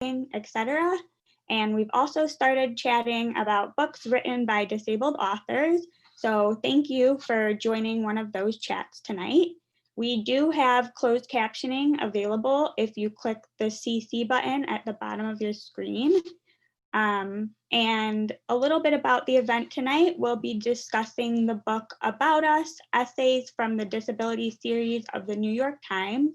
etc. And we've also started chatting about books written by disabled authors. So thank you for joining one of those chats tonight. We do have closed captioning available if you click the CC button at the bottom of your screen. And a little bit about the event tonight, we'll be discussing the book About Us, essays from the Disability series of the New York Times.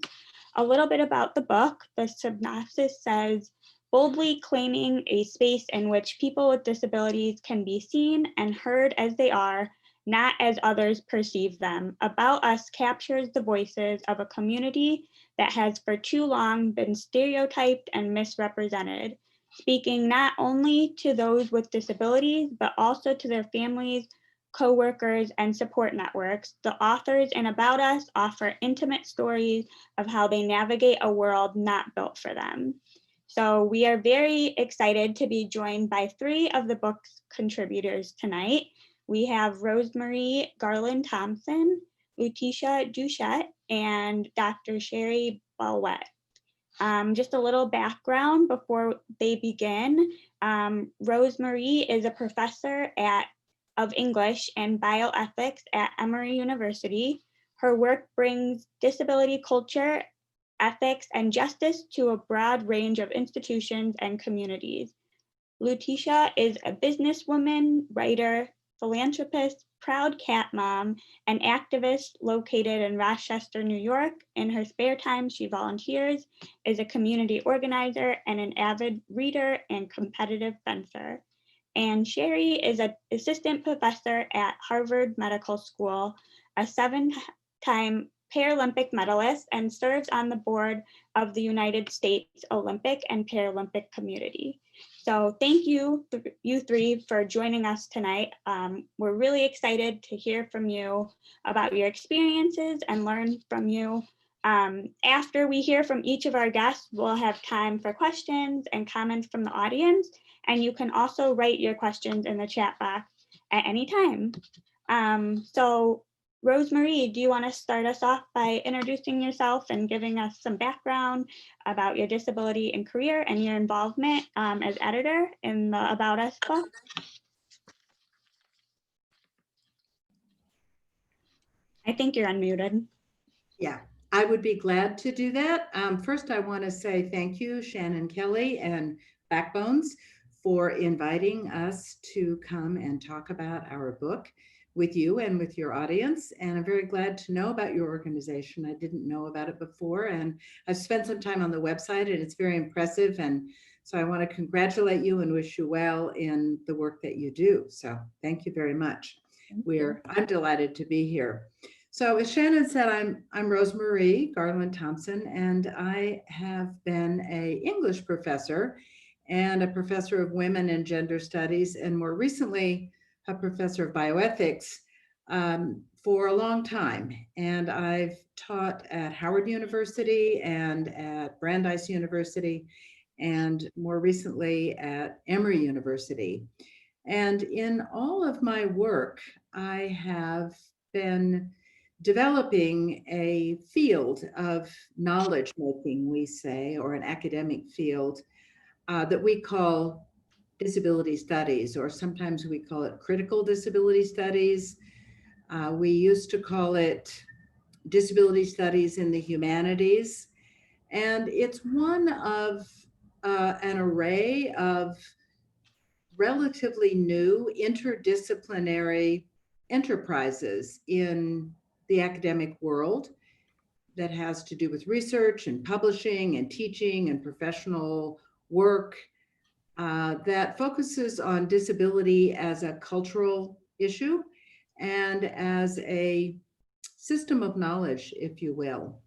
A little bit about the book. The synopsis says, boldly claiming a space in which people with disabilities can be seen and heard as they are, not as others perceive them. About Us captures the voices of a community that has for too long been stereotyped and misrepresented, speaking not only to those with disabilities, but also to their families, coworkers, and support networks. The authors in About Us offer intimate stories of how they navigate a world not built for them. So we are very excited to be joined by three of the book's contributors tonight. We have Rosemarie Garland-Thomson, Luticha Doucette, and Dr. Cheri Blauwet. Just a little background before they begin. Rosemarie is a professor of English and bioethics at Emory University. Her work brings disability culture, ethics, and justice to a broad range of institutions and communities. Luticha is a businesswoman, writer, philanthropist, proud cat mom, and activist located in Rochester, New York. In her spare time, she volunteers, is a community organizer, and an avid reader and competitive fencer. And Cheri is an assistant professor at Harvard Medical School, a 7-time Paralympic medalist, and serves on the board of the United States Olympic and Paralympic Community. So thank you, you three, for joining us tonight. We're really excited to hear from you about your experiences and learn from you. After we hear from each of our guests, we'll have time for questions and comments from the audience. And you can also write your questions in the chat box at any time. So Rosemarie, do you want to start us off by introducing yourself and giving us some background about your disability and career and your involvement as editor in the About Us book? I think you're unmuted. Yeah, I would be glad to do that. First, I want to say thank you, Shannon Kelly and Backbones, for inviting us to come and talk about our book with you and with your audience. And I'm very glad to know about your organization. I didn't know about it before, and I've spent some time on the website, and it's very impressive. And so I want to congratulate you and wish you well in the work that you do. So thank you very much. I'm delighted to be here. So as Shannon said, I'm Rosemarie Garland-Thomson, and I have been an English professor and a professor of women and gender studies, and more recently, a professor of bioethics for a long time. And I've taught at Howard University and at Brandeis University, and more recently at Emory University. And in all of my work, I have been developing a field of knowledge making, we say, or an academic field that we call disability studies, or sometimes we call it critical disability studies. We used to call it disability studies in the humanities. And it's one of an array of relatively new interdisciplinary enterprises in the academic world that has to do with research and publishing and teaching and professional work that focuses on disability as a cultural issue and as a system of knowledge, if you will.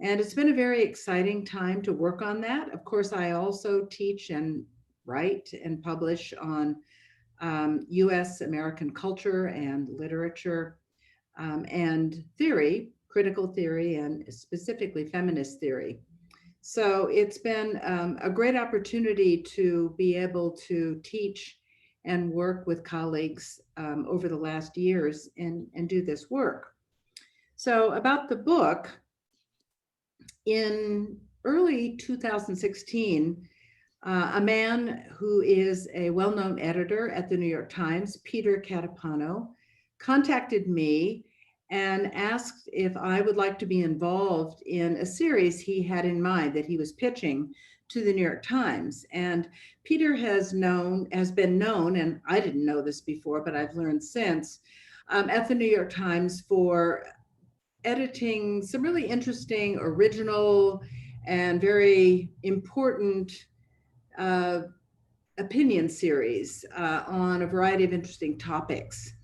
And it's been a very exciting time to work on that. Of course, I also teach and write and publish on US American culture and literature and theory, critical theory, and specifically feminist theory. So it's been a great opportunity to be able to teach and work with colleagues over the last years and do this work. So about the book, in early 2016, A man who is a well-known editor at the New York Times, Peter Catapano, contacted me and asked if I would like to be involved in a series he had in mind that he was pitching to the New York Times. And Peter has been known, and I didn't know this before, but I've learned since, at the New York Times for editing some really interesting, original, and very important uh, opinion series on a variety of interesting topics.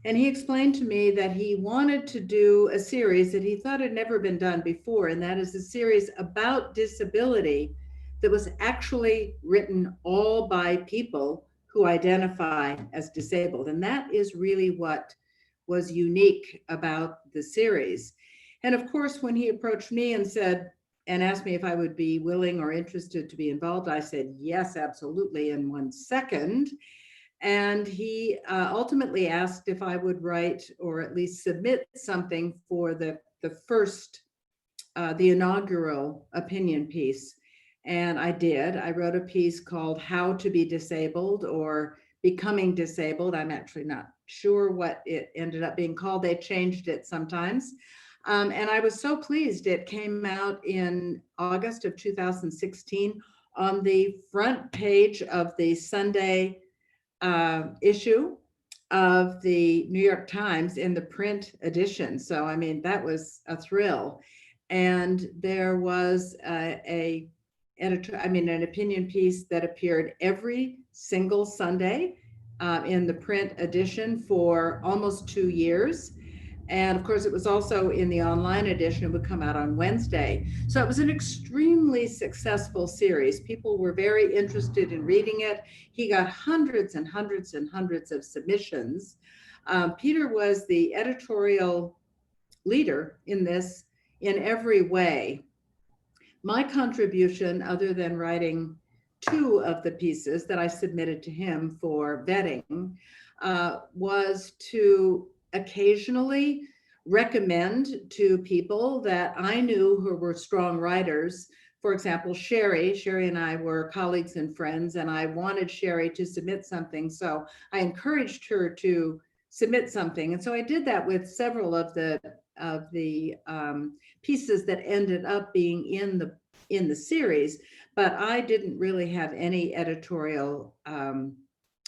And he explained to me that he wanted to do a series that he thought had never been done before, and that is a series about disability that was actually written all by people who identify as disabled. And that is really what was unique about the series. And of course, when he approached me and asked me if I would be willing or interested to be involved, I said, yes, absolutely, in 1 second. And he ultimately asked if I would write or at least submit something for the inaugural opinion piece. And I did. I wrote a piece called How to Be Disabled or Becoming Disabled. I'm actually not sure what it ended up being called. They changed it sometimes. And I was so pleased. It came out in August of 2016 on the front page of the Sunday issue of the New York Times in the print edition. So, I mean, that was a thrill. And there was an opinion piece that appeared every single Sunday in the print edition for almost 2 years. And of course, it was also in the online edition. It would come out on Wednesday. So it was an extremely successful series. People were very interested in reading it. He got hundreds and hundreds and hundreds of submissions. Peter was the editorial leader in this in every way. My contribution, other than writing 2 of the pieces that I submitted to him for vetting, was to occasionally recommend to people that I knew who were strong writers. For example, Cheri and I were colleagues and friends, and I wanted Cheri to submit something. So I encouraged her to submit something. And so I did that with several of the pieces that ended up being in the series, but I didn't really have any editorial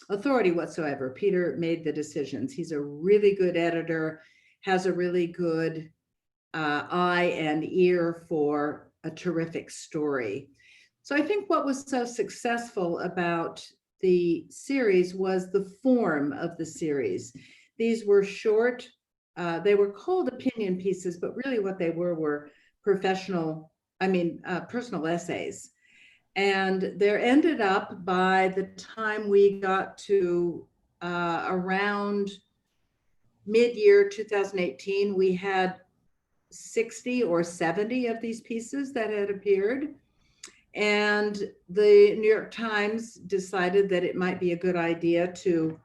authority whatsoever. Peter made the decisions. He's a really good editor, has a really good eye and ear for a terrific story. So I think what was so successful about the series was the form of the series. These were short, they were called opinion pieces, but really what they were personal essays. And there ended up, by the time we got to around mid-year 2018, we had 60 or 70 of these pieces that had appeared. And the New York Times decided that it might be a good idea to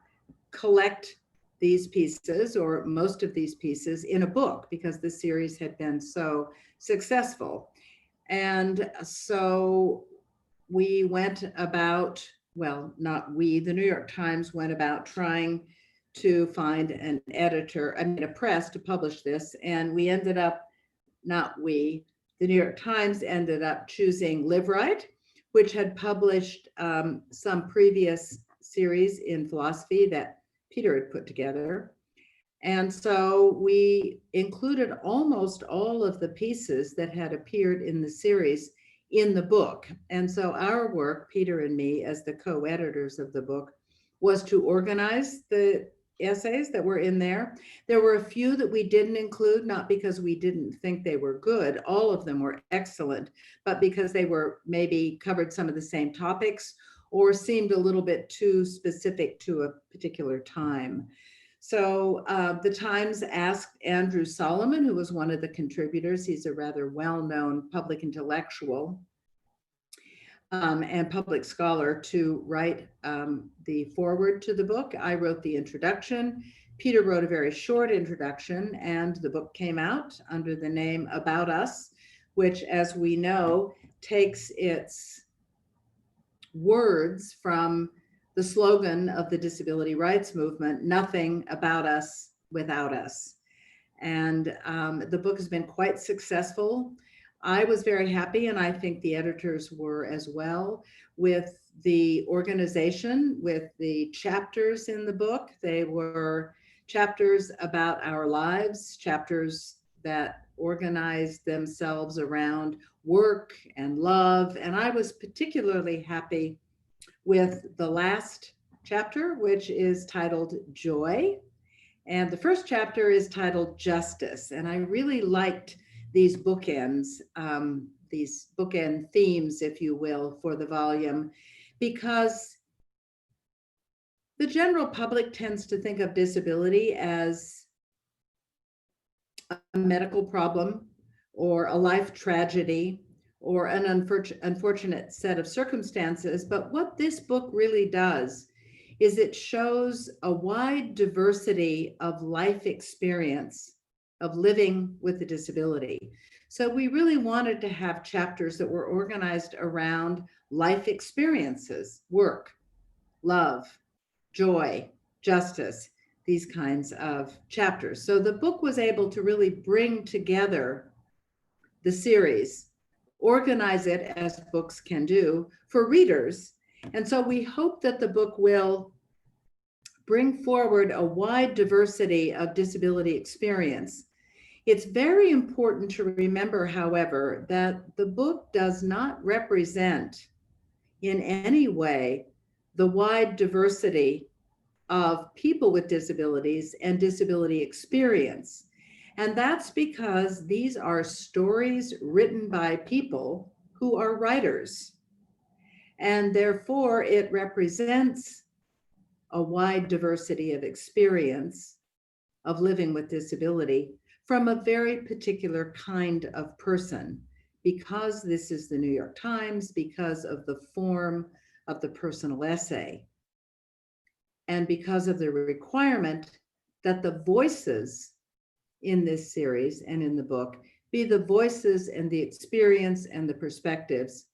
collect these pieces, or most of these pieces, in a book because the series had been so successful. And so we went about, well, not we, the New York Times went about trying to find an editor, a press to publish this. And we ended up, not we, the New York Times ended up choosing Live Right, which had published some previous series in philosophy that Peter had put together. And so we included almost all of the pieces that had appeared in the series in the book. And so our work, Peter and me, as the co-editors of the book, was to organize the essays that were in there. There were a few that we didn't include, not because we didn't think they were good. All of them were excellent, but because they were maybe covered some of the same topics or seemed a little bit too specific to a particular time. So the Times asked Andrew Solomon, who was one of the contributors. He's a rather well-known public intellectual and public scholar, to write the foreword to the book. I wrote the introduction. Peter wrote a very short introduction, and the book came out under the name About Us, which, as we know, takes its words from the slogan of the disability rights movement, "Nothing about us without us." And the book has been quite successful. I was very happy, and I think the editors were as well, with the organization, with the chapters in the book. They were chapters about our lives, chapters that organized themselves around work and love. And I was particularly happy with the last chapter, which is titled Joy. And the first chapter is titled Justice. And I really liked these bookends, these bookend themes, if you will, for the volume, because the general public tends to think of disability as a medical problem or a life tragedy or an unfortunate set of circumstances. But what this book really does is it shows a wide diversity of life experience of living with a disability. So we really wanted to have chapters that were organized around life experiences, work, love, joy, justice, these kinds of chapters. So the book was able to really bring together the series, organize it as books can do for readers. And so we hope that the book will bring forward a wide diversity of disability experience. It's very important to remember, however, that the book does not represent in any way the wide diversity of people with disabilities and disability experience. And that's because these are stories written by people who are writers. And therefore, it represents a wide diversity of experience of living with disability from a very particular kind of person, because this is the New York Times, because of the form of the personal essay, and because of the requirement that the voices in this series and in the book be the voices and the experience and the perspectives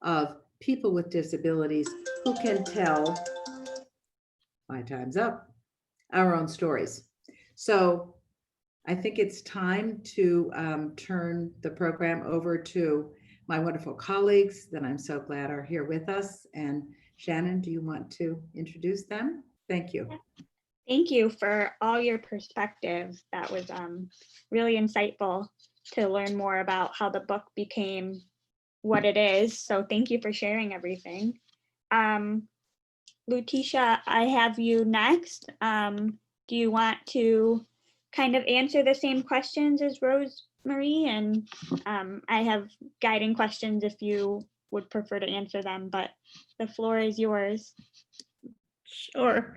of people with disabilities who can tell, my time's up, our own stories. So I think it's time to turn the program over to my wonderful colleagues that I'm so glad are here with us. And Shannon, do you want to introduce them? Thank you. Thank you for all your perspectives. That was really insightful to learn more about how the book became what it is. So thank you for sharing everything. Luticha, I have you next. Do you want to kind of answer the same questions as Rosemarie? And I have guiding questions if you would prefer to answer them, but the floor is yours. Sure.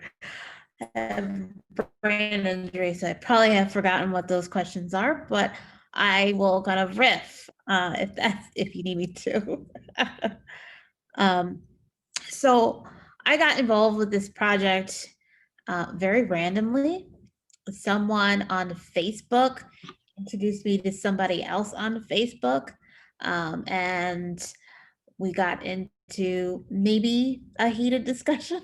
I have brain injury, so I probably have forgotten what those questions are, but I will kind of riff if you need me to. So I got involved with this project very randomly. Someone on Facebook introduced me to somebody else on Facebook, and we got into maybe a heated discussion.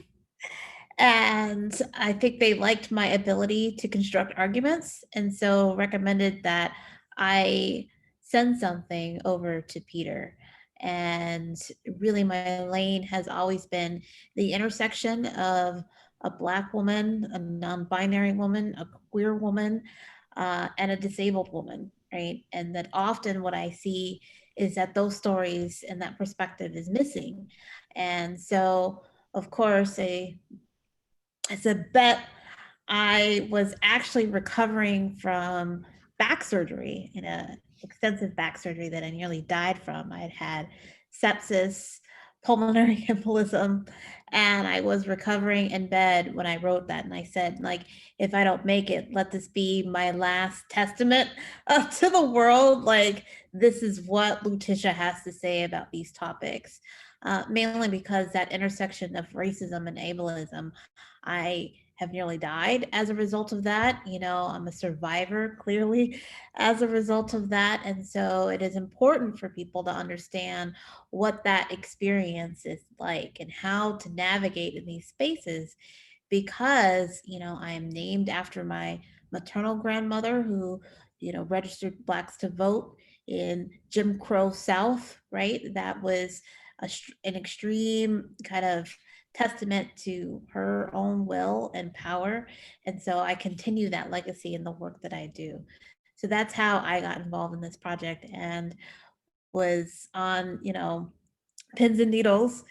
And I think they liked my ability to construct arguments, and so recommended that I send something over to Peter. And really, my lane has always been the intersection of a Black woman, a non-binary woman, a queer woman, and a disabled woman, right? And that often what I see is that those stories and that perspective is missing. And so, of course, it's a bet. I was actually recovering from back surgery, extensive back surgery that I nearly died from. I had sepsis, pulmonary embolism, and I was recovering in bed when I wrote that. And I said, like, if I don't make it, let this be my last testament to the world. Like, this is what Luticha has to say about these topics, mainly because that intersection of racism and ableism, I have nearly died as a result of that. I'm a survivor, clearly, as a result of that. And so it is important for people to understand what that experience is like and how to navigate in these spaces, because, I am named after my maternal grandmother who, registered Blacks to vote in Jim Crow South, right? That was an extreme kind of testament to her own will and power. And so I continue that legacy in the work that I do. So that's how I got involved in this project, and was on, pins and needles,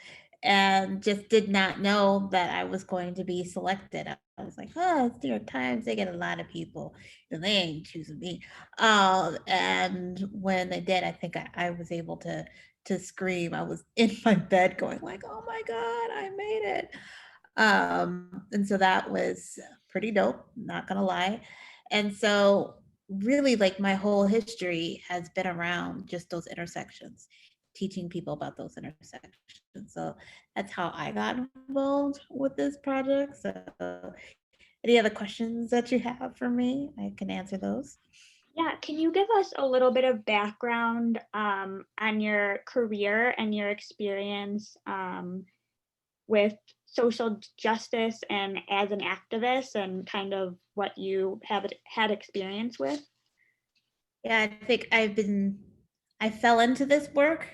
and just did not know that I was going to be selected. I was like, oh, it's New York Times, they get a lot of people, and they ain't choosing me. And when they did, I think I was able to scream. I was in my bed going like, oh my God, I made it. And so that was pretty dope, not gonna lie. And so really, like, my whole history has been around just those intersections, teaching people about those intersections. So that's how I got involved with this project. So any other questions that you have for me, I can answer those. Yeah, can you give us a little bit of background on your career and your experience with social justice and as an activist, and kind of what you have had experience with? Yeah, I think I fell into this work.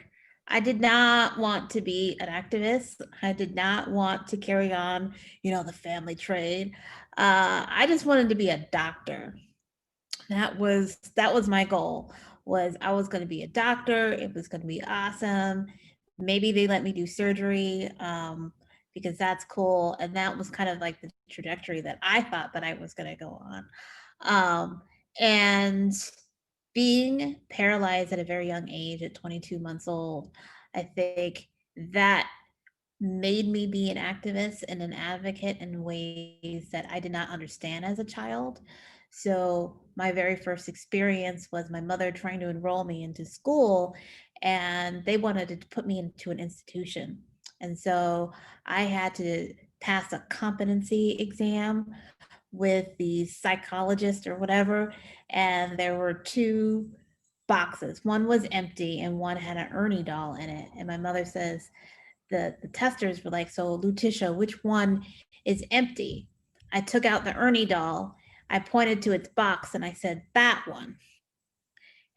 I did not want to be an activist. I did not want to carry on, the family trade. I just wanted to be a doctor. That was my goal. Was I was going to be a doctor. It was going to be awesome. Maybe they let me do surgery, because that's cool. And that was kind of like the trajectory that I thought that I was going to go on. And being paralyzed at a very young age, at 22 months old, I think that made me be an activist and an advocate in ways that I did not understand as a child. So my very first experience was my mother trying to enroll me into school, and they wanted to put me into an institution. And so I had to pass a competency exam with the psychologist or whatever, and there were two boxes. One was empty and one had an Ernie doll in it. And my mother says, the testers were like, so Luticha, which one is empty? I took out the Ernie doll, I pointed to its box, and I said, that one,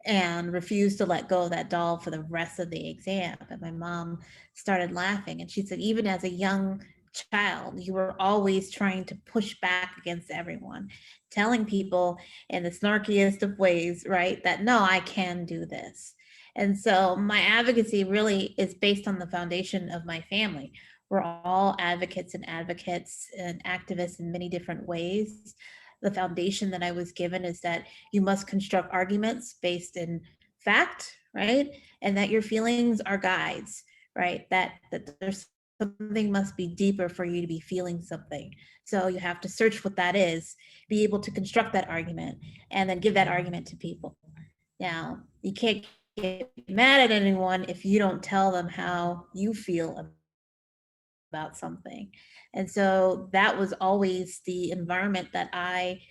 and refused to let go of that doll for the rest of the exam. And my mom started laughing, and she said, even as a young child, you were always trying to push back against everyone, telling people in the snarkiest of ways, right, that no, I can do this. And so my advocacy really is based on the foundation of my family. We're all advocates and activists in many different ways. The foundation that I was given is that you must construct arguments based in fact, right? And that your feelings are guides, right? That there's something must be deeper for you to be feeling something. So you have to search what that is, be able to construct that argument, and then give that argument to people. Now, you can't get mad at anyone if you don't tell them how you feel about something. And so that was always the environment that I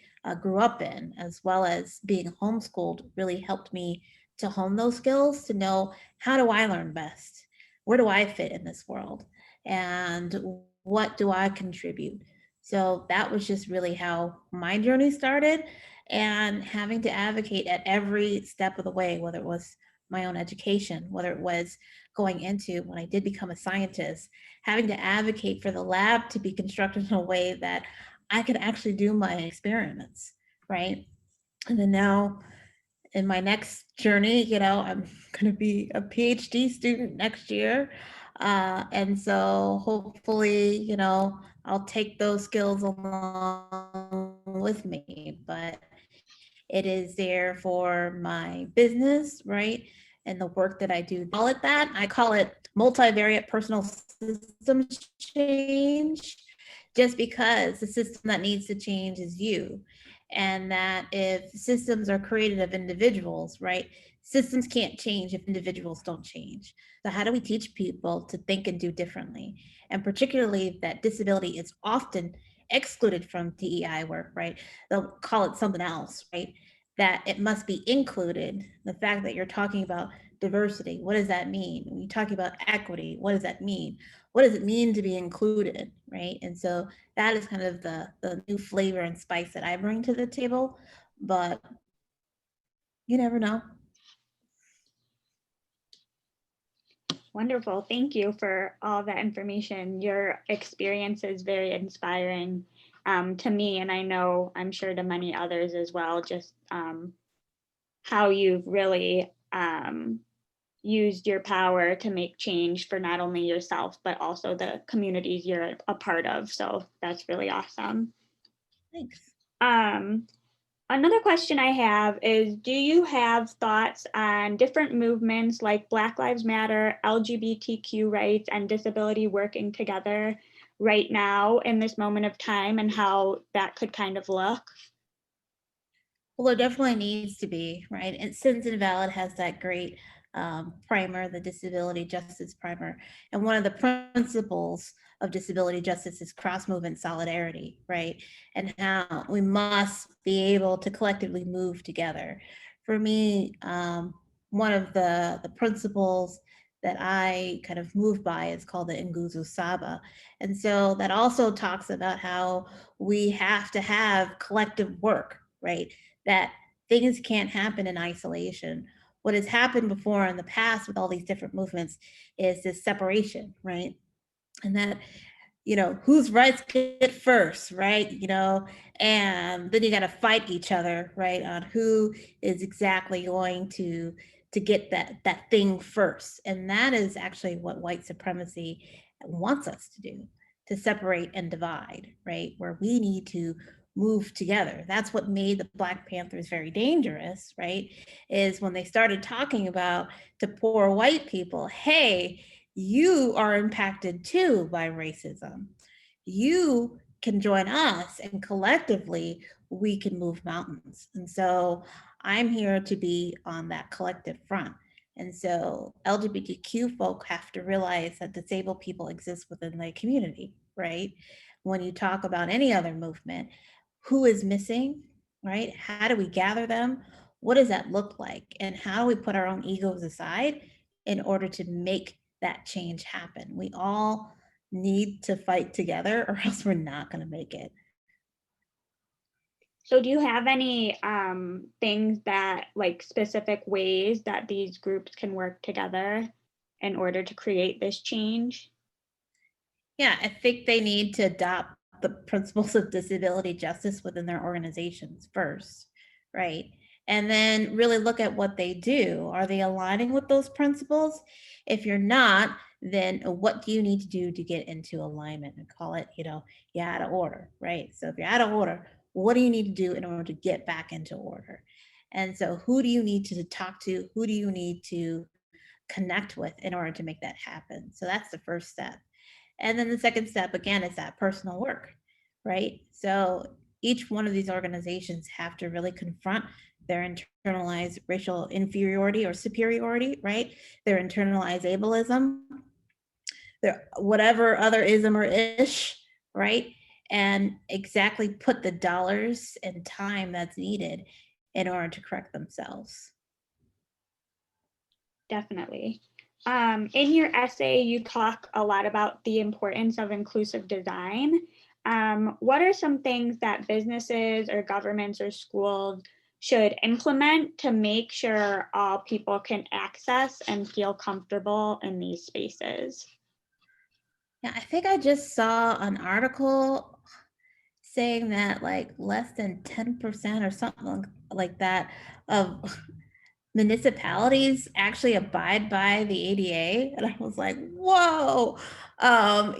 grew up in, as well as being homeschooled really helped me to hone those skills, to know, how do I learn best? Where do I fit in this world? And what do I contribute? So that was just really how my journey started, and having to advocate at every step of the way, whether it was my own education, whether it was going into, when I did become a scientist, having to advocate for the lab to be constructed in a way that I could actually do my experiments, right? And then now in my next journey, I'm going to be a PhD student next year. And so hopefully, I'll take those skills along with me, but it is there for my business, right? And the work that I do. Call it that. I call it multivariate personal systems change, just because the system that needs to change is you. And that if systems are created of individuals, right? Systems can't change if individuals don't change. So how do we teach people to think and do differently? And particularly that disability is often excluded from DEI work, right? They'll call it something else, right? That it must be included. The fact that you're talking about diversity, what does that mean? When you talking about equity, what does that mean? What does it mean to be included, right? And so that is kind of the new flavor and spice that I bring to the table, but you never know. Wonderful. Thank you for all that information. Your experience is very inspiring to me, and I know I'm sure to many others as well, just how you've really used your power to make change for not only yourself, but also the communities you're a part of. So that's really awesome. Thanks. Another question I have is, do you have thoughts on different movements like Black Lives Matter, LGBTQ rights, and disability working together right now in this moment of time, and how that could kind of look? Well, there definitely needs to be, right? And Citizens Invalid has that great primer, the Disability Justice Primer. And one of the principles of disability justice is cross-movement solidarity, right? And how we must be able to collectively move together. For me, one of the principles that I kind of move by is called the Nguzo Saba. And so that also talks about how we have to have collective work, right? That things can't happen in isolation. What has happened before in the past with all these different movements is this separation, right? And that, whose rights get first, right? And then you got to fight each other, right? On who is exactly going to get that thing first. And that is actually what white supremacy wants us to do, to separate and divide, right? Where we need to move together. That's what made the Black Panthers very dangerous, right? Is when they started talking about to poor white people, hey, you are impacted too by racism. You can join us and collectively we can move mountains. And so I'm here to be on that collective front. And so LGBTQ folk have to realize that disabled people exist within the community, right? When you talk about any other movement, who is missing, right? How do we gather them? What does that look like? And how do we put our own egos aside in order to make that change happen? We all need to fight together or else we're not going to make it. So do you have any things that, like, specific ways that these groups can work together in order to create this change? Yeah, I think they need to adopt the principles of disability justice within their organizations first, right? And then really look at what they do. Are they aligning with those principles? If you're not, then what do you need to do to get into alignment? And call it, you're out of order, right? So if you're out of order, what do you need to do in order to get back into order? And so who do you need to talk to? Who do you need to connect with in order to make that happen? So that's the first step. And then the second step, again, is that personal work, right? So each one of these organizations have to really confront their internalized racial inferiority or superiority, right? Their internalized ableism, their whatever other ism or ish, right? And exactly put the dollars and time that's needed in order to correct themselves. Definitely. In your essay, you talk a lot about the importance of inclusive design. What are some things that businesses or governments or schools should implement to make sure all people can access and feel comfortable in these spaces? Yeah, I think I just saw an article saying that like less than 10% or something like that of municipalities actually abide by the ADA. And I was like, whoa,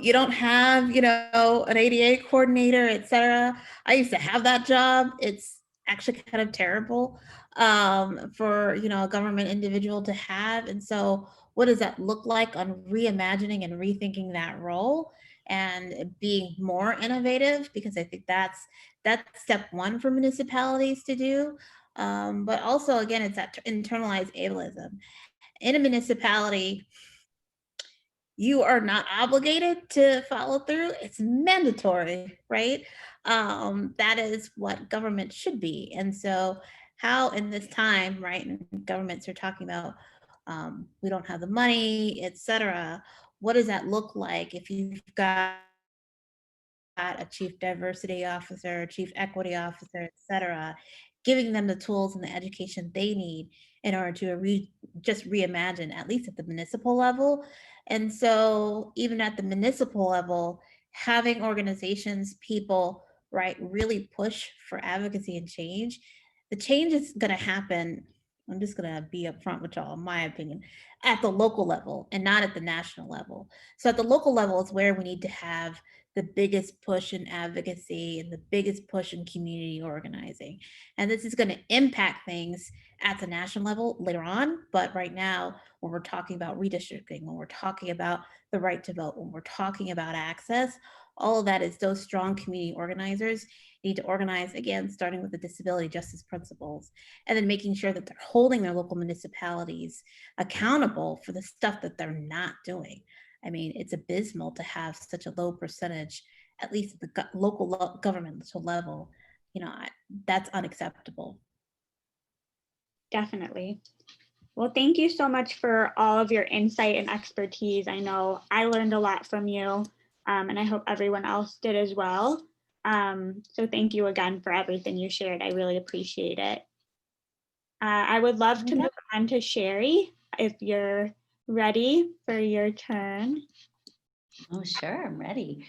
you don't have, an ADA coordinator, et cetera. I used to have that job. It's actually kind of terrible for, a government individual to have. And so what does that look like on reimagining and rethinking that role and being more innovative? Because I think that's step one for municipalities to do. But also, again, it's that internalized ableism. In a municipality, you are not obligated to follow through. It's mandatory, right? That is what government should be. And so how in this time, right, and governments are talking about we don't have the money, et cetera. What does that look like if you've got a chief diversity officer, chief equity officer, et cetera, giving them the tools and the education they need in order to just reimagine, at least at the municipal level. And so even at the municipal level, having organizations, people, right, really push for advocacy and change, the change is going to happen. I'm just going to be upfront with y'all, in my opinion, at the local level and not at the national level. So at the local level is where we need to have the biggest push in advocacy and the biggest push in community organizing. And this is going to impact things at the national level later on. But right now, when we're talking about redistricting, when we're talking about the right to vote, when we're talking about access, all of that is those strong community organizers need to organize, again, starting with the disability justice principles, and then making sure that they're holding their local municipalities accountable for the stuff that they're not doing. I mean, it's abysmal to have such a low percentage, at least at the local governmental level. That's unacceptable. Definitely. Well, thank you so much for all of your insight and expertise. I know I learned a lot from you, and I hope everyone else did as well. So thank you again for everything you shared. I really appreciate it. I would love to move on to Cheri, if you're ready for your turn. Oh, sure, I'm ready.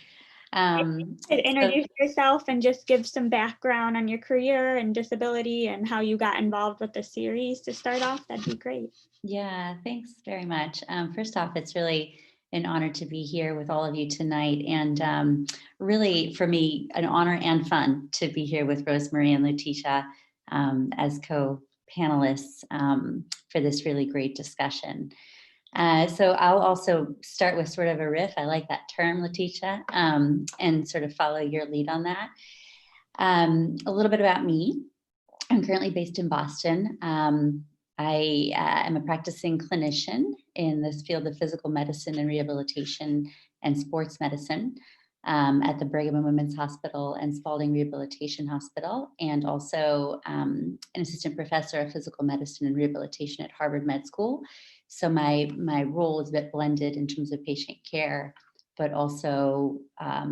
Introduce yourself and just give some background on your career and disability and how you got involved with the series to start off. That'd be great. Yeah, thanks very much. First off, it's really an honor to be here with all of you tonight, and really for me, an honor and fun to be here with Rosemarie and Luticha as co-panelists for this really great discussion. So I'll also start with sort of a riff. I like that term, Luticha, and sort of follow your lead on that. A little bit about me. I'm currently based in Boston. I am a practicing clinician in this field of physical medicine and rehabilitation and sports medicine at the Brigham and Women's Hospital and Spalding Rehabilitation Hospital, and also an assistant professor of physical medicine and rehabilitation at Harvard Med School. So my role is a bit blended in terms of patient care, but also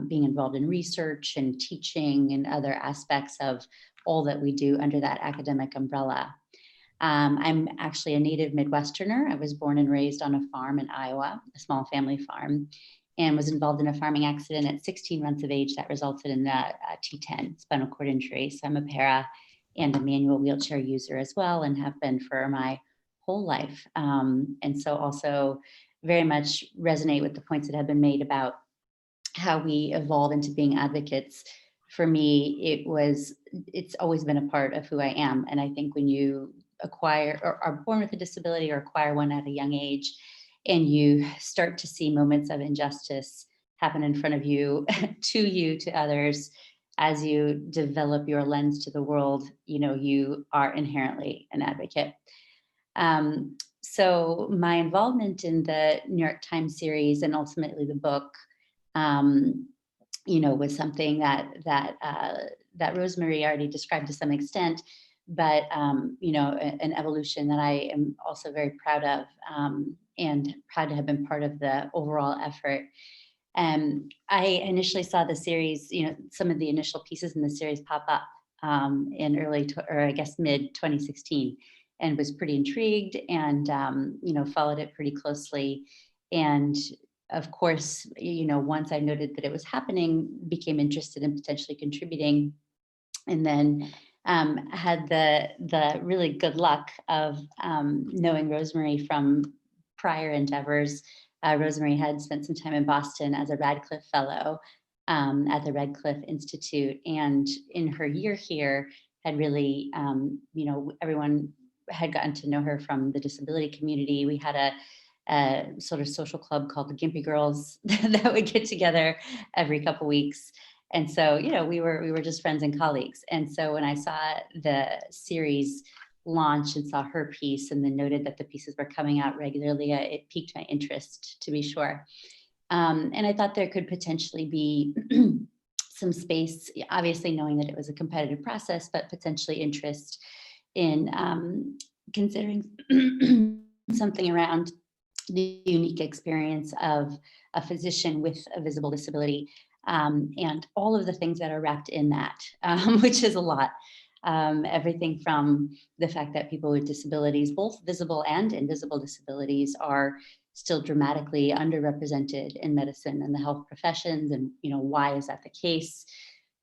being involved in research and teaching and other aspects of all that we do under that academic umbrella. I'm actually a native Midwesterner. I was born and raised on a farm in Iowa, a small family farm, and was involved in a farming accident at 16 months of age that resulted in a T10 spinal cord injury. So I'm a para and a manual wheelchair user as well, and have been for my whole life. And so also very much resonate with the points that have been made about how we evolve into being advocates. For me, it's always been a part of who I am. And I think when you acquire or are born with a disability or acquire one at a young age, and you start to see moments of injustice happen in front of you, to others, as you develop your lens to the world, you are inherently an advocate. So my involvement in the New York Times series and ultimately the book, was something that Rosemarie already described to some extent, but an evolution that I am also very proud of, and proud to have been part of the overall effort. I initially saw the series, some of the initial pieces in the series pop up in mid 2016, and was pretty intrigued and followed it pretty closely. And of course, once I noted that it was happening, became interested in potentially contributing, and then had the really good luck of knowing Rosemarie from prior endeavors. Rosemarie had spent some time in Boston as a Radcliffe Fellow at the Radcliffe Institute, and in her year here had really, everyone had gotten to know her from the disability community. We had a sort of social club called the Gimpy Girls that would get together every couple weeks. And so, we were just friends and colleagues. And so when I saw the series launched and saw her piece and then noted that the pieces were coming out regularly, it piqued my interest, to be sure. And I thought there could potentially be some space, obviously knowing that it was a competitive process, but potentially interest in considering something around the unique experience of a physician with a visible disability, and all of the things that are wrapped in that, which is a lot. Everything from the fact that people with disabilities, both visible and invisible disabilities, are still dramatically underrepresented in medicine and the health professions. And, why is that the case?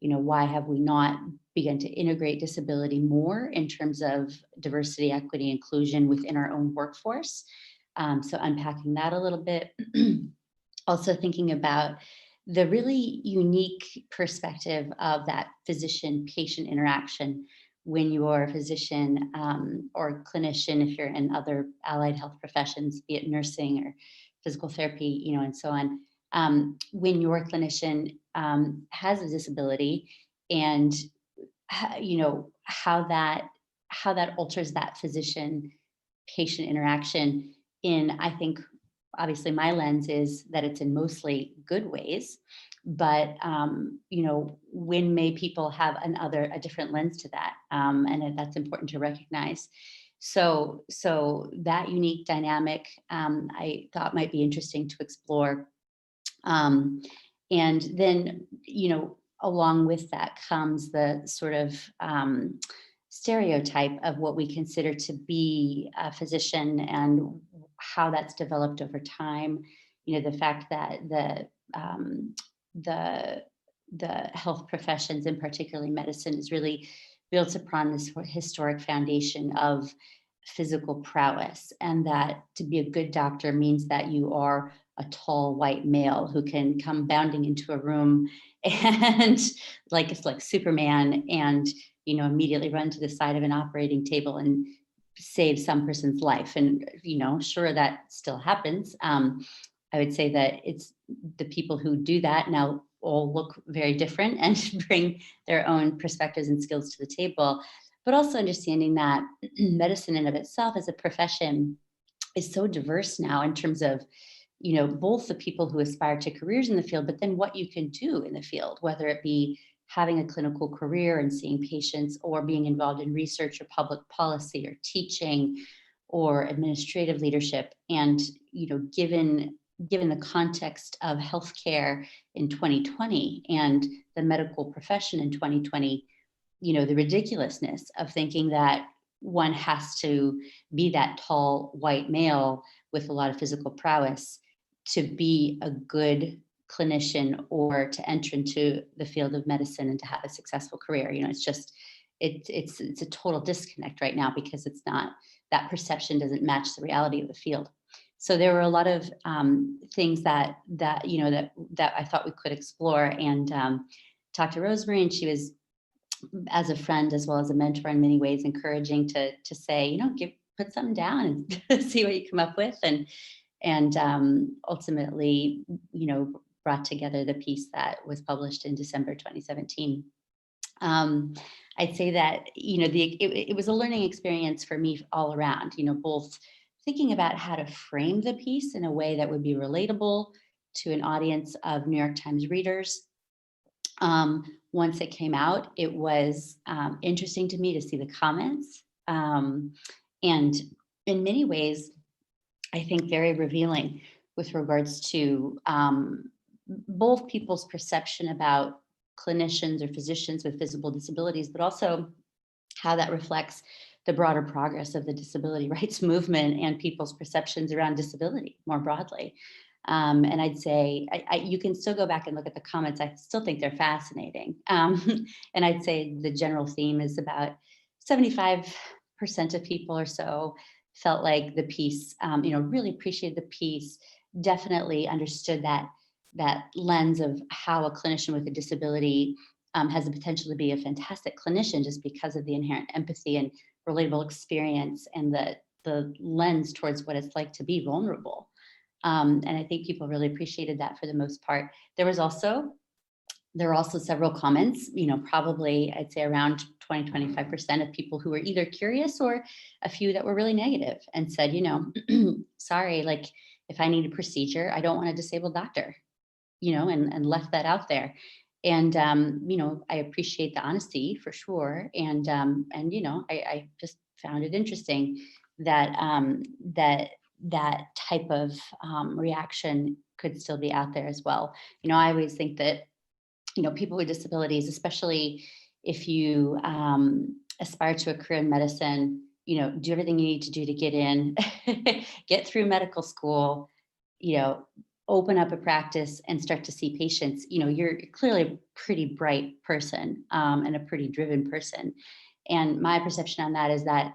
Why have we not begun to integrate disability more in terms of diversity, equity, inclusion within our own workforce? So unpacking that a little bit. Also thinking about the really unique perspective of that physician-patient interaction when you're a physician or clinician, if you're in other allied health professions, be it nursing or physical therapy, and so on. When your clinician has a disability, and how that alters that physician-patient interaction in, I think, obviously my lens is that it's in mostly good ways, but when may people have a different lens to that, and that's important to recognize. So that unique dynamic, I thought might be interesting to explore, and then along with that comes the sort of stereotype of what we consider to be a physician and how that's developed over time. The fact that the health professions, and particularly medicine, is really built upon this historic foundation of physical prowess, and that to be a good doctor means that you are a tall white male who can come bounding into a room and it's like Superman, and immediately run to the side of an operating table and save some person's life. And sure, that still happens. I would say that it's the people who do that now all look very different and bring their own perspectives and skills to the table, but also understanding that medicine in of itself as a profession is so diverse now in terms of both the people who aspire to careers in the field, but then what you can do in the field, whether it be having a clinical career and seeing patients, or being involved in research or public policy or teaching or administrative leadership. And given the context of healthcare in 2020 and the medical profession in 2020, the ridiculousness of thinking that one has to be that tall white male with a lot of physical prowess to be a good clinician or to enter into the field of medicine and to have a successful career. It's just, it's a total disconnect right now, because it's not, that perception doesn't match the reality of the field. So there were a lot of things that I thought we could explore, and talk to Rosemarie, and she was, as a friend as well as a mentor in many ways, encouraging to say, put something down and see what you come up with, and ultimately, brought together the piece that was published in December 2017. I'd say that it was a learning experience for me all around. Both thinking about how to frame the piece in a way that would be relatable to an audience of New York Times readers. Once it came out, it was interesting to me to see the comments, and in many ways, I think very revealing with regards to both people's perception about clinicians or physicians with visible disabilities, but also how that reflects the broader progress of the disability rights movement and people's perceptions around disability more broadly. And I'd say you can still go back and look at the comments. I still think they're fascinating. And I'd say the general theme is about 75% of people or so felt like the piece, really appreciated the piece, definitely understood that lens of how a clinician with a disability has the potential to be a fantastic clinician just because of the inherent empathy and relatable experience and the lens towards what it's like to be vulnerable. And I think people really appreciated that for the most part. There was also there were also several comments, probably I'd say around 20-25% of people who were either curious or a few that were really negative and said, sorry, like if I need a procedure, I don't want a disabled doctor, and left that out there. And, I appreciate the honesty for sure. And I just found it interesting that, that type of reaction could still be out there as well. I always think that, people with disabilities, especially if you aspire to a career in medicine, do everything you need to do to get in, get through medical school, open up a practice and start to see patients. You're clearly a pretty bright person and a pretty driven person. And my perception on that is that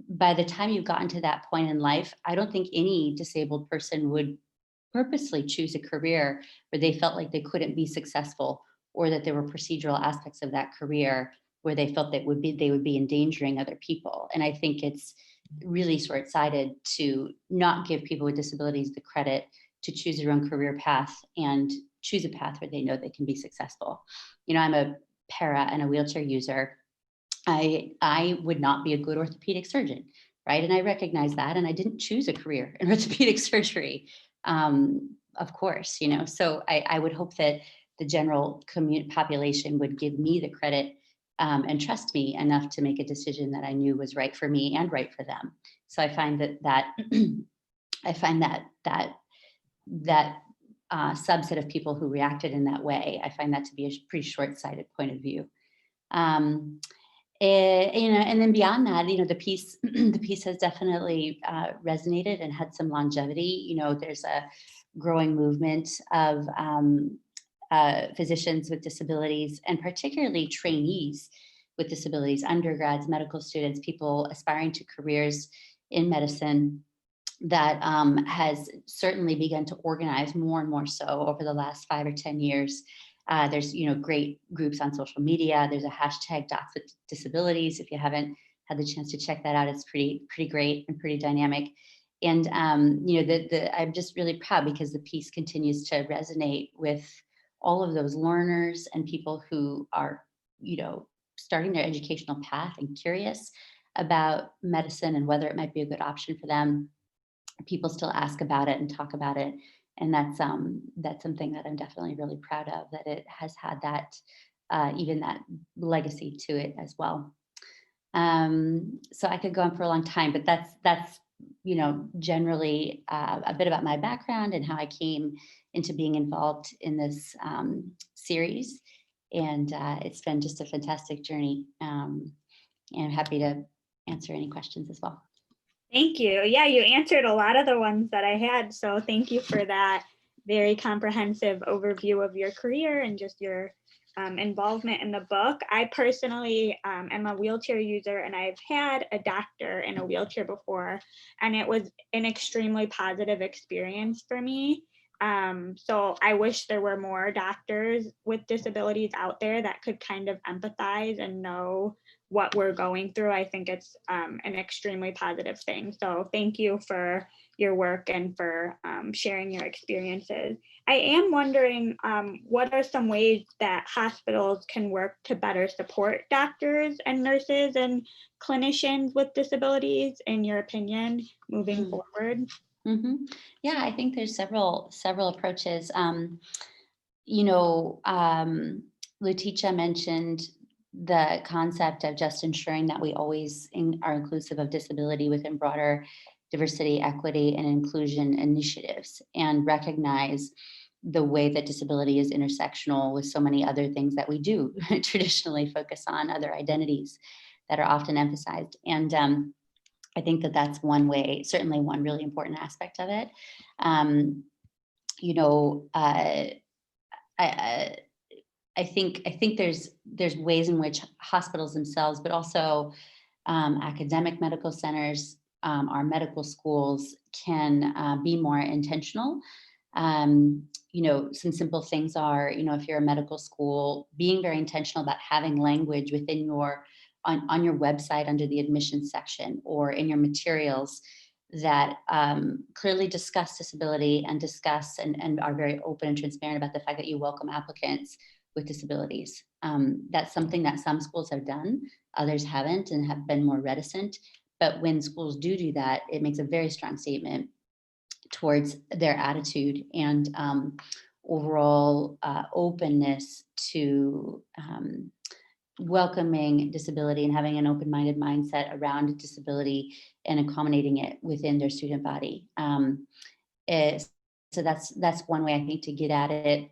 by the time you've gotten to that point in life, I don't think any disabled person would purposely choose a career where they felt like they couldn't be successful, or that there were procedural aspects of that career where they felt that they would be endangering other people. And I think it's really short-sighted to not give people with disabilities the credit to choose their own career path and choose a path where they know they can be successful. I'm a para and a wheelchair user. I would not be a good orthopedic surgeon, right? And I recognize that, and I didn't choose a career in orthopedic surgery, of course, so I would hope that the general population would give me the credit and trust me enough to make a decision that I knew was right for me and right for them. So I find that I find that subset of people who reacted in that way, I find that to be a pretty short-sighted point of view. And then beyond that, the piece has definitely resonated and had some longevity. There's a growing movement of physicians with disabilities, and particularly trainees with disabilities, undergrads, medical students, people aspiring to careers in medicine, that has certainly begun to organize more and more so over the last 5 or 10 years. There's great groups on social media. There's a hashtag Docs with Disabilities. If you haven't had the chance to check that out, it's pretty great and pretty dynamic. And I'm just really proud because the piece continues to resonate with all of those learners and people who are starting their educational path and curious about medicine and whether it might be a good option for them. People still ask about it and talk about it. And that's something that I'm definitely really proud of, that it has had that, even that legacy to it as well. So I could go on for a long time, but that's generally a bit about my background and how I came into being involved in this series. And it's been just a fantastic journey. And I'm happy to answer any questions as well. Thank you. Yeah, you answered a lot of the ones that I had. So thank you for that very comprehensive overview of your career and just your involvement in the book. I personally am a wheelchair user, and I've had a doctor in a wheelchair before, and it was an extremely positive experience for me. So I wish there were more doctors with disabilities out there that could kind of empathize and know what we're going through. I think it's an extremely positive thing. So thank you for your work and for sharing your experiences. I am wondering, what are some ways that hospitals can work to better support doctors and nurses and clinicians with disabilities, in your opinion, moving forward? Mm-hmm. Yeah, I think there's several approaches. Luticha mentioned the concept of just ensuring that we always are inclusive of disability within broader diversity, equity, and inclusion initiatives, and recognize the way that disability is intersectional with so many other things that we do traditionally focus on, other identities that are often emphasized. And I think that that's one way, certainly one really important aspect of it. I think there's ways in which hospitals themselves, but also academic medical centers, our medical schools can be more intentional. Some simple things are, if you're a medical school, being very intentional about having language within on your website under the admissions section or in your materials that clearly discuss disability and discuss and are very open and transparent about the fact that you welcome applicants with disabilities. That's something that some schools have done, others haven't and have been more reticent. But when schools do that, it makes a very strong statement towards their attitude and overall openness to welcoming disability and having an open-minded mindset around disability and accommodating it within their student body. So that's one way I think to get at it.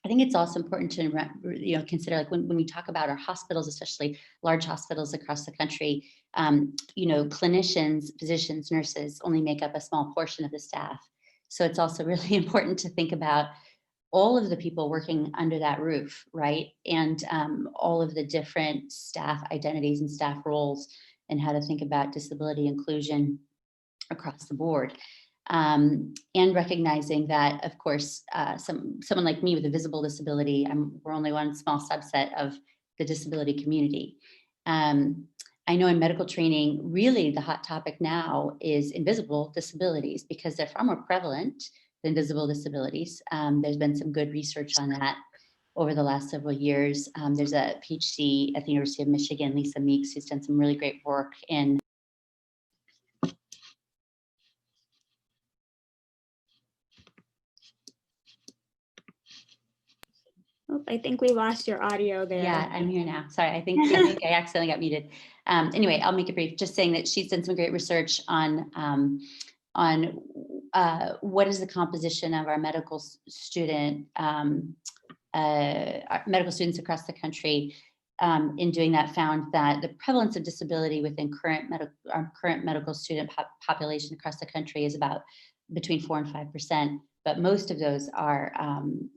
I think it's also important to consider, like when we talk about our hospitals, especially large hospitals across the country, clinicians, physicians, nurses only make up a small portion of the staff. So it's also really important to think about all of the people working under that roof, right? And all of the different staff identities and staff roles, and how to think about disability inclusion across the board. And recognizing that, of course, someone like me with a visible disability, we're only one small subset of the disability community. I know in medical training, really the hot topic now is invisible disabilities because they're far more prevalent than visible disabilities. There's been some good research on that over the last several years. There's a PhD at the University of Michigan, Lisa Meeks, who's done some really great work in Oh, I think we lost your audio there. Yeah, I'm here now. Sorry, I think I accidentally got muted. Anyway, I'll make it brief, just saying that she's done some great research on what is the composition of our medical student, medical students across the country. In doing that, found that the prevalence of disability within our current medical student population across the country is about between 4 and 5%. But most of those are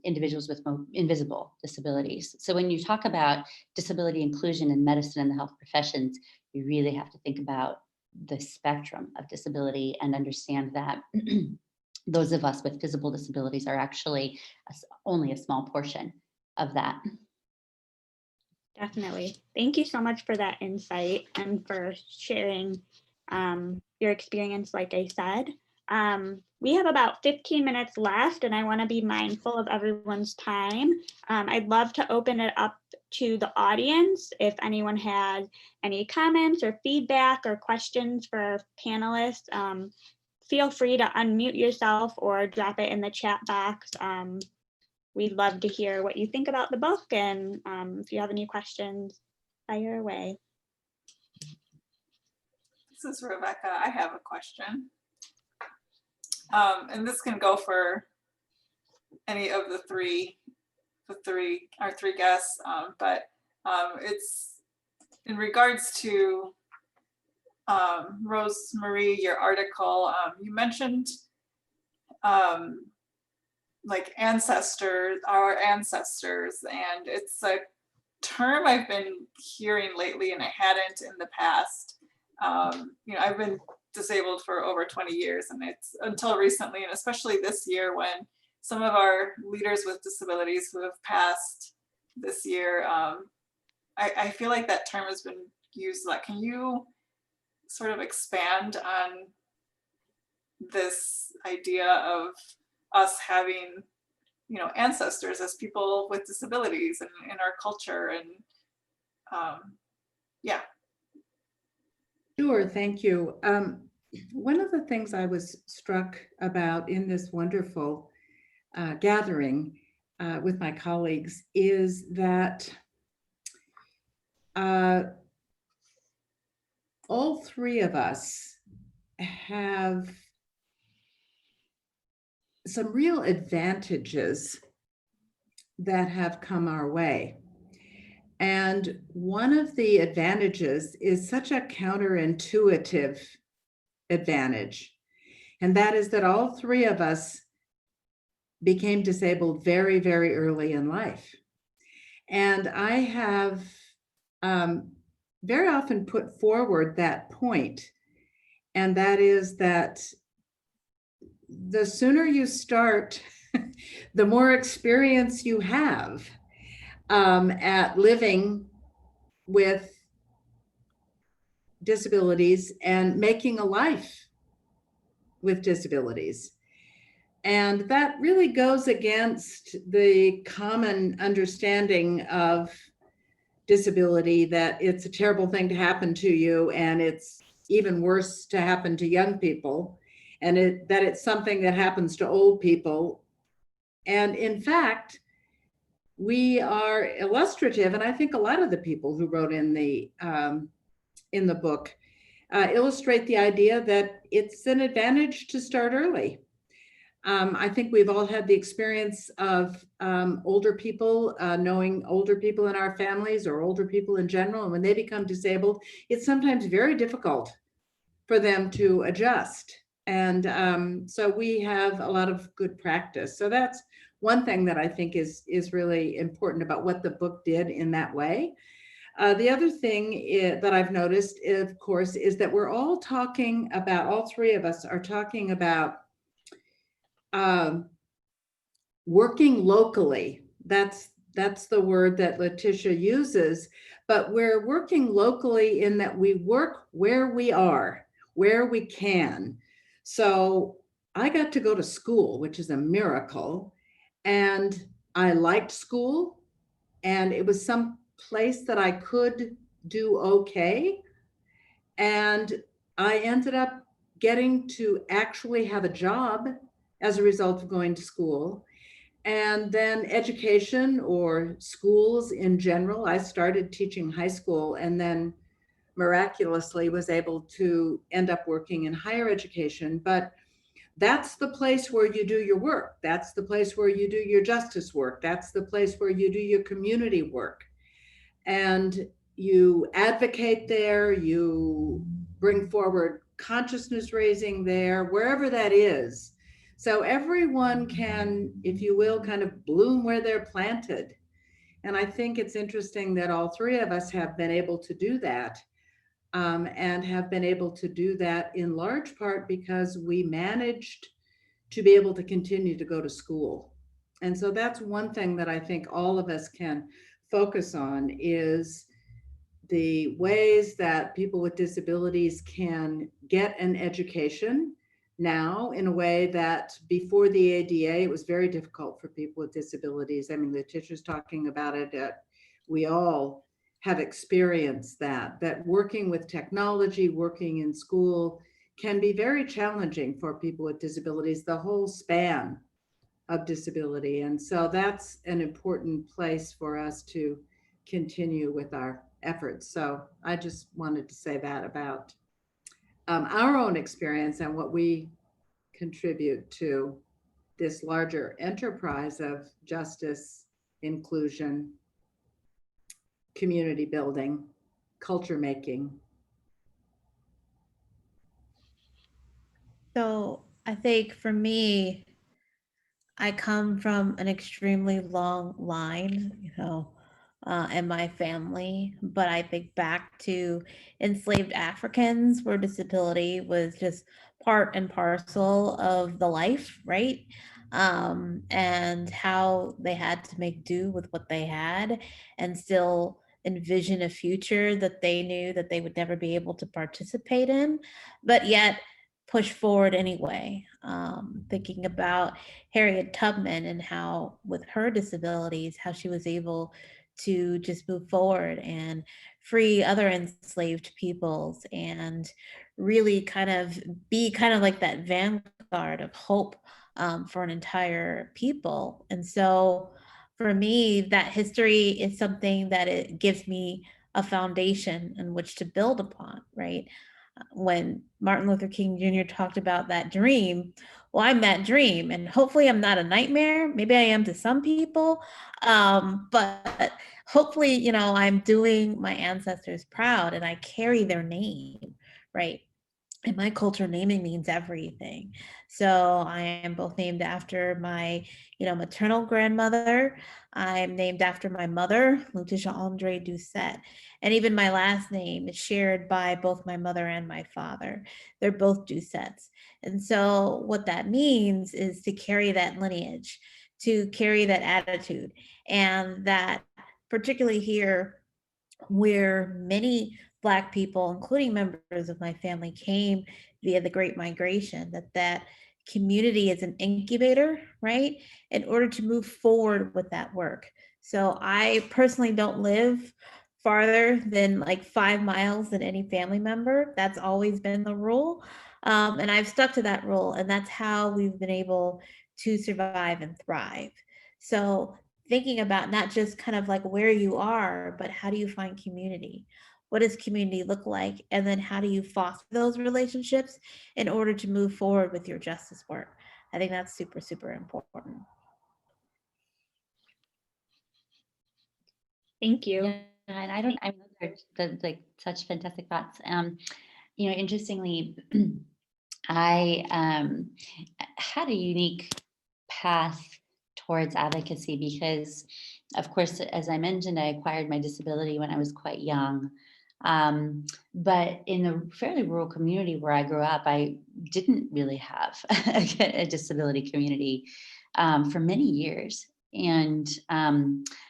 individuals with invisible disabilities. So when you talk about disability inclusion in medicine and the health professions, you really have to think about the spectrum of disability and understand that those of us with visible disabilities are actually only a small portion of that. Definitely. Thank you so much for that insight and for sharing your experience, like I said. We have about 15 minutes left and I want to be mindful of everyone's time. I'd love to open it up to the audience. If anyone has any comments or feedback or questions for our panelists, feel free to unmute yourself or drop it in the chat box. We'd love to hear what you think about the book, and if you have any questions, fire away. This is Rebecca. I have a question. And this can go for any of our three guests, but it's in regards to Rosemarie, your article. You mentioned like our ancestors, and it's a term I've been hearing lately, and I hadn't in the past. I've been disabled for over 20 years, and it's until recently, and especially this year when some of our leaders with disabilities who have passed this year, I feel like that term has been used a lot. Can you sort of expand on this idea of us having, ancestors as people with disabilities in our culture? And yeah. Sure, thank you. One of the things I was struck about in this wonderful gathering with my colleagues is that all three of us have some real advantages that have come our way. And one of the advantages is such a counterintuitive advantage. And that is that all three of us became disabled very, very early in life. And I have very often put forward that point, and that is that the sooner you start, the more experience you have at living with disabilities and making a life with disabilities. And that really goes against the common understanding of disability, that it's a terrible thing to happen to you, and it's even worse to happen to young people, and that it's something that happens to old people. And in fact, we are illustrative, and I think a lot of the people who wrote in the book illustrate the idea that it's an advantage to start early. I think we've all had the experience of older people, knowing older people in our families or older people in general. And when they become disabled, it's sometimes very difficult for them to adjust. And so we have a lot of good practice. So that's one thing that I think is really important about what the book did in that way. The other thing that I've noticed, of course, is that we're all talking about, all three of us are talking about working locally. That's the word that Luticha uses, but we're working locally in that we work where we are, where we can. So I got to go to school, which is a miracle, and I liked school, and it was some place that I could do okay. And I ended up getting to actually have a job as a result of going to school. And then education, or schools in general. I started teaching high school and then miraculously was able to end up working in higher education. But that's the place where you do your work. That's the place where you do your justice work. That's the place where you do your community work. And you advocate there, you bring forward consciousness raising there, wherever that is. So everyone can, if you will, kind of bloom where they're planted. And I think it's interesting that all three of us have been able to do that, and have been able to do that in large part because we managed to be able to continue to go to school. And so that's one thing that I think all of us can focus on, is the ways that people with disabilities can get an education now in a way that before the ADA, it was very difficult for people with disabilities. I mean, the teacher's talking about it. We all have experienced that working with technology, working in school can be very challenging for people with disabilities, the whole span of disability. And so that's an important place for us to continue with our efforts. So I just wanted to say that about our own experience and what we contribute to this larger enterprise of justice, inclusion, community building, culture making. So I think for me, I come from an extremely long line, in my family, but I think back to enslaved Africans where disability was just part and parcel of the life, right? And how they had to make do with what they had and still envision a future that they knew that they would never be able to participate in, but yet push forward anyway. Thinking about Harriet Tubman and how with her disabilities, how she was able to just move forward and free other enslaved peoples and really kind of be kind of like that vanguard of hope for an entire people. And so for me, that history is something that it gives me a foundation in which to build upon, right? When Martin Luther King Jr. talked about that dream, well, I'm that dream, and hopefully I'm not a nightmare. Maybe I am to some people, but hopefully, I'm doing my ancestors proud and I carry their name, right? In my culture, naming means everything. So I am both named after my, maternal grandmother. I'm named after my mother, Luticha Andre Doucette. And even my last name is shared by both my mother and my father. They're both Doucettes. And so what that means is to carry that lineage, to carry that attitude. And that particularly here, where many Black people, including members of my family, came via the Great Migration, that community as an incubator, right? In order to move forward with that work. So I personally don't live farther than like 5 miles than any family member. That's always been the rule. And I've stuck to that rule, and that's how we've been able to survive and thrive. So thinking about not just kind of like where you are, but how do you find community? What does community look like? And then how do you foster those relationships in order to move forward with your justice work? I think that's super, super important. Thank you. Yeah, and I mean, those are like such fantastic thoughts. Interestingly, I had a unique path towards advocacy because, of course, as I mentioned, I acquired my disability when I was quite young. But in a fairly rural community where I grew up, I didn't really have a disability community for many years. And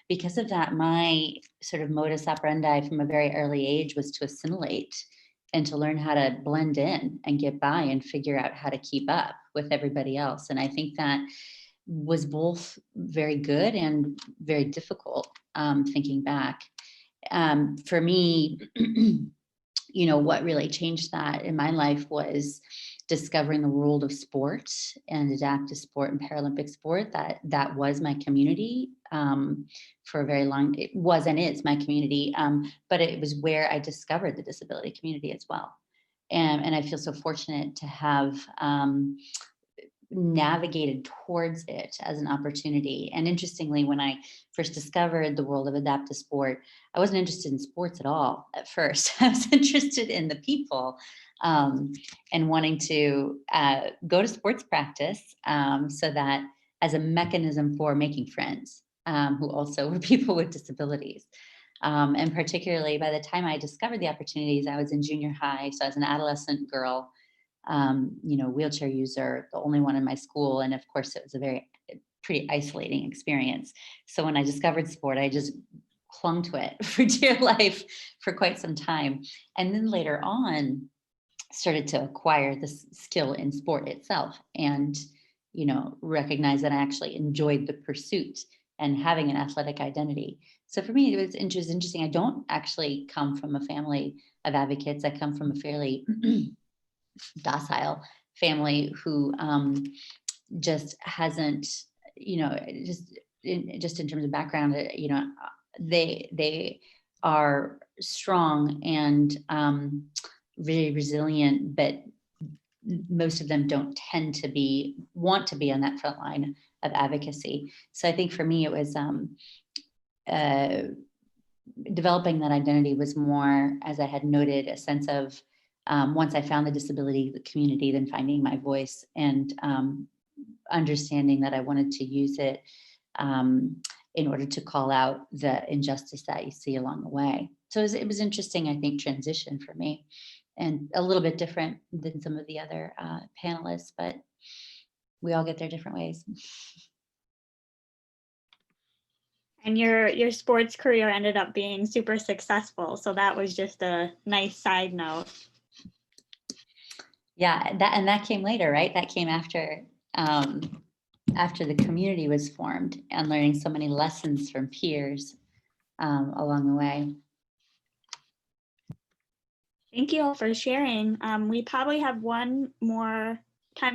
because of that, my sort of modus operandi from a very early age was to assimilate and to learn how to blend in and get by and figure out how to keep up with everybody else. And I think that was both very good and very difficult, thinking back. For me, what really changed that in my life was discovering the world of sport and adaptive sport and Paralympic sport. That was my community for a very long. It was and is my community, but it was where I discovered the disability community as well. And I feel so fortunate to have navigated towards it as an opportunity. And interestingly, when I first discovered the world of adaptive sport, I wasn't interested in sports at all at first. I was interested in the people, and wanting to go to sports practice, so that as a mechanism for making friends, who also were people with disabilities. And particularly by the time I discovered the opportunities, I was in junior high. So I was an adolescent girl, wheelchair user, the only one in my school. And of course, it was a pretty isolating experience. So when I discovered sport, I just clung to it for dear life for quite some time. And then later on, started to acquire this skill in sport itself and, recognize that I actually enjoyed the pursuit and having an athletic identity. So for me, it was interesting. I don't actually come from a family of advocates. I come from a fairly docile family who just hasn't, just in terms of background, they are strong and very resilient, but most of them don't tend to want to be on that front line of advocacy. So I think for me, it was developing that identity was more, as I had noted, a sense of once I found the disability community, then finding my voice and understanding that I wanted to use it in order to call out the injustice that you see along the way. So it was interesting, I think, transition for me, and a little bit different than some of the other panelists, but we all get there different ways. And your sports career ended up being super successful. So that was just a nice side note. Yeah, that came later, right? That came after the community was formed and learning so many lessons from peers along the way. Thank you all for sharing. We probably have time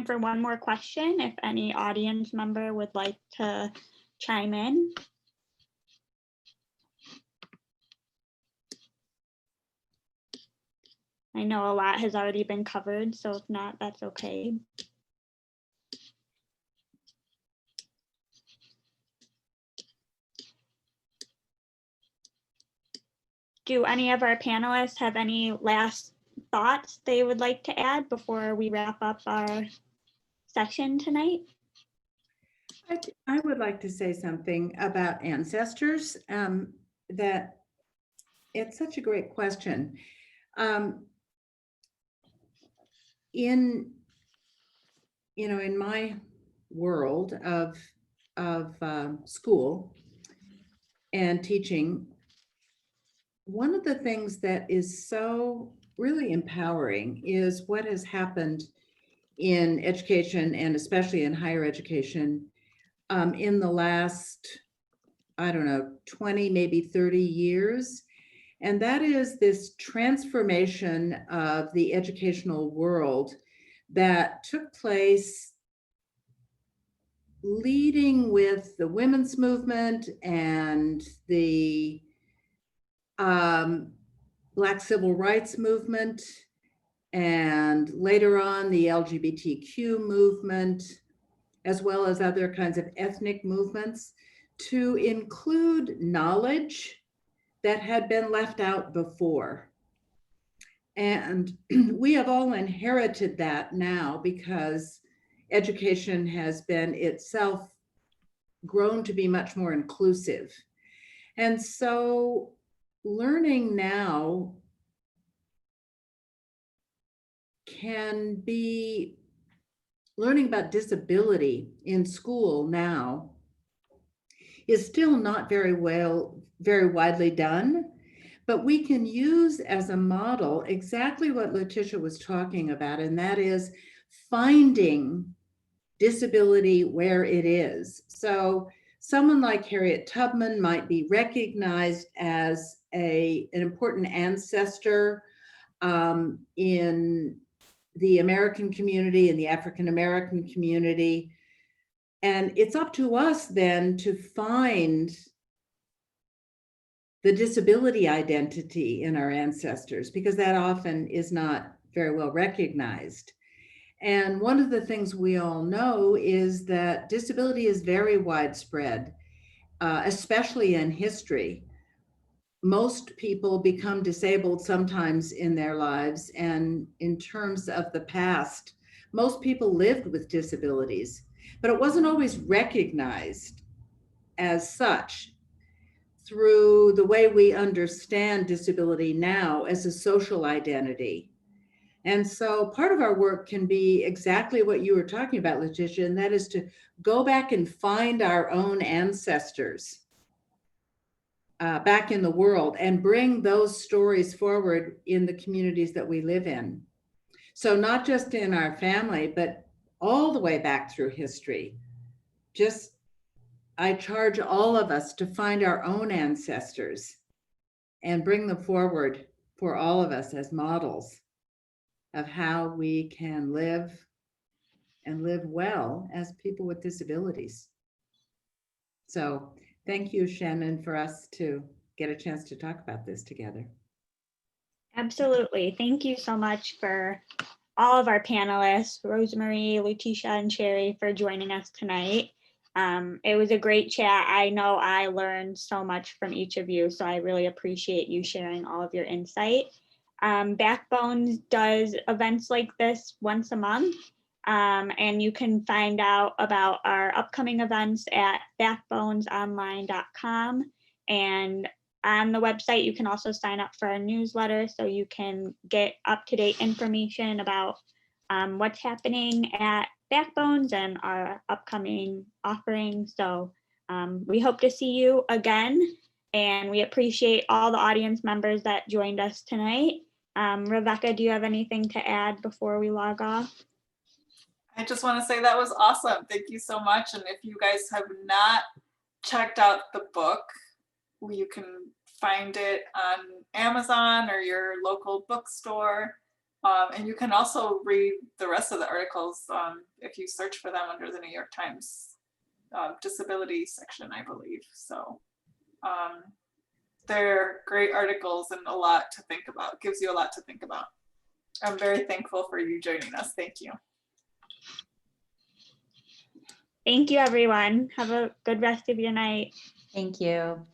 for one more question if any audience member would like to chime in. I know a lot has already been covered, so if not, that's okay. Do any of our panelists have any last thoughts they would like to add before we wrap up our session tonight? I would like to say something about ancestors. That it's such a great question. In my world of school and teaching, one of the things that is so really empowering is what has happened in education, and especially in higher education, in the last, I don't know, 20, maybe 30 years. And that is this transformation of the educational world that took place leading with the women's movement and the Black civil rights movement, and later on the LGBTQ movement, as well as other kinds of ethnic movements, to include knowledge that had been left out before. And we have all inherited that now because education has been itself grown to be much more inclusive. And so learning now can be learning about disability in school now is still not very widely done, but we can use as a model exactly what Luticha was talking about, and that is finding disability where it is. So someone like Harriet Tubman might be recognized as an important ancestor in the American community and the African American community. And it's up to us then to find the disability identity in our ancestors, because that often is not very well recognized. And one of the things we all know is that disability is very widespread, especially in history. Most people become disabled sometimes in their lives, and in terms of the past, most people lived with disabilities, but it wasn't always recognized as such through the way we understand disability now as a social identity. And so part of our work can be exactly what you were talking about, Luticha, and that is to go back and find our own ancestors back in the world and bring those stories forward in the communities that we live in. So not just in our family, but all the way back through history. I charge all of us to find our own ancestors and bring them forward for all of us as models of how we can live and live well as people with disabilities. So thank you, Shannon, for us to get a chance to talk about this together. Absolutely. Thank you so much for all of our panelists, Rosemarie, Luticha, and Cheri, for joining us tonight. It was a great chat. I know I learned so much from each of you, so I really appreciate you sharing all of your insight. Backbones does events like this once a month, and you can find out about our upcoming events at backbonesonline.com. And on the website, you can also sign up for our newsletter so you can get up-to-date information about what's happening at Backbones and our upcoming offerings. So we hope to see you again, and we appreciate all the audience members that joined us tonight. Rebecca, do you have anything to add before we log off? I just want to say that was awesome. Thank you so much. And if you guys have not checked out the book, you can find it on Amazon or your local bookstore. And you can also read the rest of the articles if you search for them under the New York Times disability section, I believe. So they're great articles and a lot to think about, gives you a lot to think about. I'm very thankful for you joining us. Thank you. Thank you, everyone. Have a good rest of your night. Thank you.